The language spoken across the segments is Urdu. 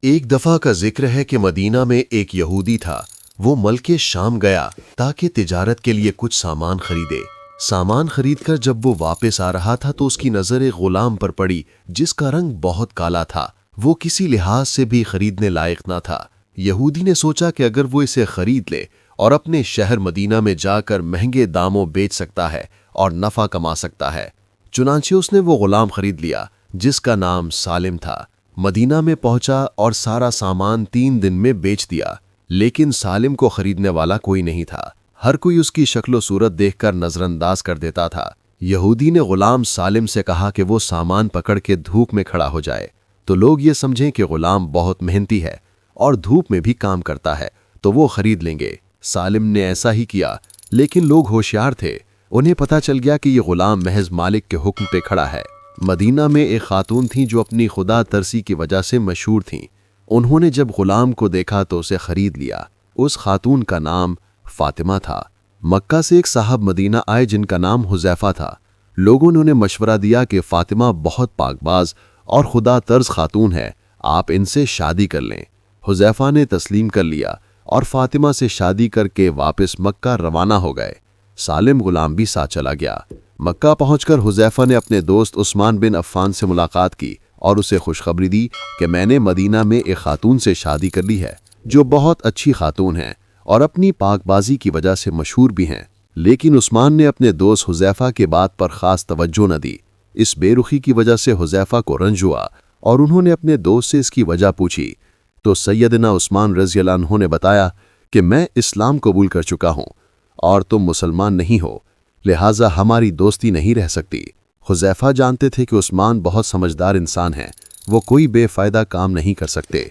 ایک دفعہ کا ذکر ہے کہ مدینہ میں ایک یہودی تھا۔ وہ ملک شام گیا تاکہ تجارت کے لیے کچھ سامان خریدے۔ سامان خرید کر جب وہ واپس آ رہا تھا تو اس کی نظر ایک غلام پر پڑی جس کا رنگ بہت کالا تھا۔ وہ کسی لحاظ سے بھی خریدنے لائق نہ تھا۔ یہودی نے سوچا کہ اگر وہ اسے خرید لے اور اپنے شہر مدینہ میں جا کر مہنگے داموں بیچ سکتا ہے اور نفع کما سکتا ہے، چنانچہ اس نے وہ غلام خرید لیا جس کا نام سالم تھا۔ مدینہ میں پہنچا اور سارا سامان 3 دن میں بیچ دیا، لیکن سالم کو خریدنے والا کوئی نہیں تھا۔ ہر کوئی اس کی شکل و صورت دیکھ کر نظر انداز کر دیتا تھا۔ یہودی نے غلام سالم سے کہا کہ وہ سامان پکڑ کے دھوپ میں کھڑا ہو جائے تو لوگ یہ سمجھیں کہ غلام بہت محنتی ہے اور دھوپ میں بھی کام کرتا ہے تو وہ خرید لیں گے۔ سالم نے ایسا ہی کیا، لیکن لوگ ہوشیار تھے۔ انہیں پتہ چل گیا کہ یہ غلام محض مالک کے حکم پہ کھڑا ہے۔ مدینہ میں ایک خاتون تھیں جو اپنی خدا ترسی کی وجہ سے مشہور تھیں۔ انہوں نے جب غلام کو دیکھا تو اسے خرید لیا۔ اس خاتون کا نام فاطمہ تھا۔ مکہ سے ایک صاحب مدینہ آئے جن کا نام حذیفہ تھا۔ لوگوں نے انہیں مشورہ دیا کہ فاطمہ بہت پاک باز اور خدا ترس خاتون ہے، آپ ان سے شادی کر لیں۔ حذیفہ نے تسلیم کر لیا اور فاطمہ سے شادی کر کے واپس مکہ روانہ ہو گئے۔ سالم غلام بھی ساتھ چلا گیا۔ مکہ پہنچ کر حذیفہ نے اپنے دوست عثمان بن عفان سے ملاقات کی اور اسے خوشخبری دی کہ میں نے مدینہ میں ایک خاتون سے شادی کر لی ہے جو بہت اچھی خاتون ہے اور اپنی پاک بازی کی وجہ سے مشہور بھی ہیں۔ لیکن عثمان نے اپنے دوست حذیفہ کے بات پر خاص توجہ نہ دی۔ اس بے رخی کی وجہ سے حذیفہ کو رنج ہوا اور انہوں نے اپنے دوست سے اس کی وجہ پوچھی تو سیدنا عثمان رضی اللہ عنہ نے بتایا کہ میں اسلام قبول کر چکا ہوں اور تم مسلمان نہیں ہو، لہٰذا ہماری دوستی نہیں رہ سکتی۔ حذیفہ جانتے تھے کہ عثمان بہت سمجھدار انسان ہیں، وہ کوئی بے فائدہ کام نہیں کر سکتے،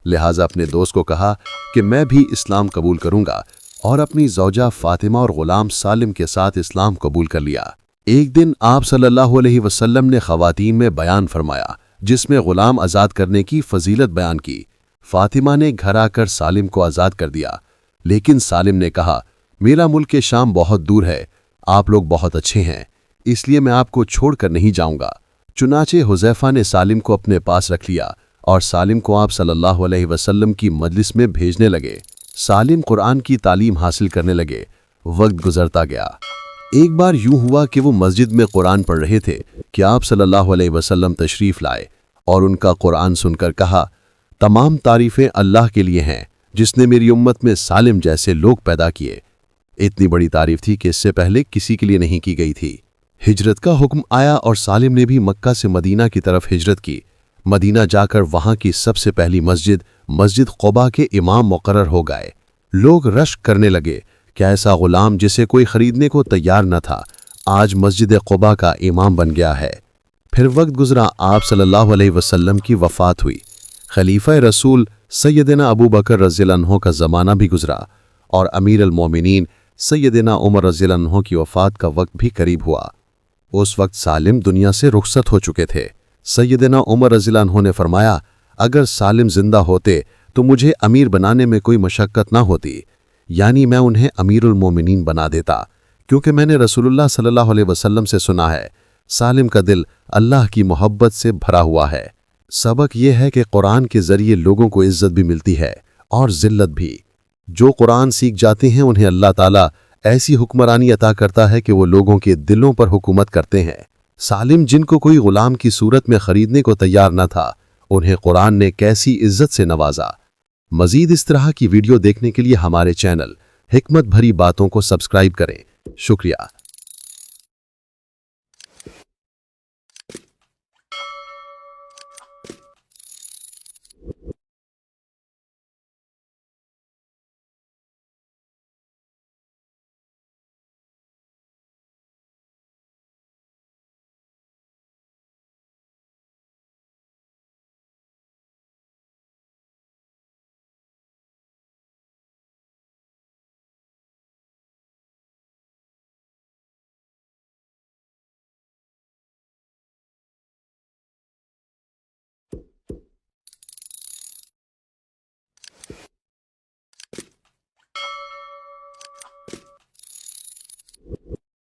لہٰذا اپنے دوست کو کہا کہ میں بھی اسلام قبول کروں گا اور اپنی زوجہ فاطمہ اور غلام سالم کے ساتھ اسلام قبول کر لیا۔ ایک دن آپ صلی اللہ علیہ وسلم نے خواتین میں بیان فرمایا جس میں غلام آزاد کرنے کی فضیلت بیان کی۔ فاطمہ نے گھر آ کر سالم کو آزاد کر دیا، لیکن سالم نے کہا میرا ملک شام بہت دور ہے، آپ لوگ بہت اچھے ہیں، اس لیے میں آپ کو چھوڑ کر نہیں جاؤں گا۔ چنانچہ حذیفہ نے سالم کو اپنے پاس رکھ لیا اور سالم کو آپ صلی اللہ علیہ وسلم کی مجلس میں بھیجنے لگے۔ سالم قرآن کی تعلیم حاصل کرنے لگے۔ وقت گزرتا گیا۔ ایک بار یوں ہوا کہ وہ مسجد میں قرآن پڑھ رہے تھے کہ آپ صلی اللہ علیہ وسلم تشریف لائے اور ان کا قرآن سن کر کہا تمام تعریفیں اللہ کے لیے ہیں جس نے میری امت میں سالم جیسے لوگ پیدا کیے۔ اتنی بڑی تعریف تھی کہ اس سے پہلے کسی کے لیے نہیں کی گئی تھی۔ ہجرت کا حکم آیا اور سالم نے بھی مکہ سے مدینہ کی طرف ہجرت کی۔ مدینہ جا کر وہاں کی سب سے پہلی مسجد قباء کے امام مقرر ہو گئے۔ لوگ رشک کرنے لگے کہ ایسا غلام جسے کوئی خریدنے کو تیار نہ تھا آج مسجد قباء کا امام بن گیا ہے۔ پھر وقت گزرا، آپ صلی اللہ علیہ وسلم کی وفات ہوئی۔ خلیفہ رسول سیدنا ابو بکر رضی اللہ عنہ کا زمانہ بھی گزرا اور امیر المومنین سیدنا عمر رضی اللہ عنہ کی وفات کا وقت بھی قریب ہوا۔ اس وقت سالم دنیا سے رخصت ہو چکے تھے۔ سیدنا عمر رضی اللہ عنہ نے فرمایا اگر سالم زندہ ہوتے تو مجھے امیر بنانے میں کوئی مشقت نہ ہوتی، یعنی میں انہیں امیر المومنین بنا دیتا، کیونکہ میں نے رسول اللہ صلی اللہ علیہ وسلم سے سنا ہے سالم کا دل اللہ کی محبت سے بھرا ہوا ہے۔ سبق یہ ہے کہ قرآن کے ذریعے لوگوں کو عزت بھی ملتی ہے اور ذلت بھی۔ جو قرآن سیکھ جاتے ہیں انہیں اللہ تعالیٰ ایسی حکمرانی عطا کرتا ہے کہ وہ لوگوں کے دلوں پر حکومت کرتے ہیں۔ سالم جن کو کوئی غلام کی صورت میں خریدنے کو تیار نہ تھا، انہیں قرآن نے کیسی عزت سے نوازا۔ مزید اس طرح کی ویڈیو دیکھنے کے لیے ہمارے چینل حکمت بھری باتوں کو سبسکرائب کریں۔ شکریہ۔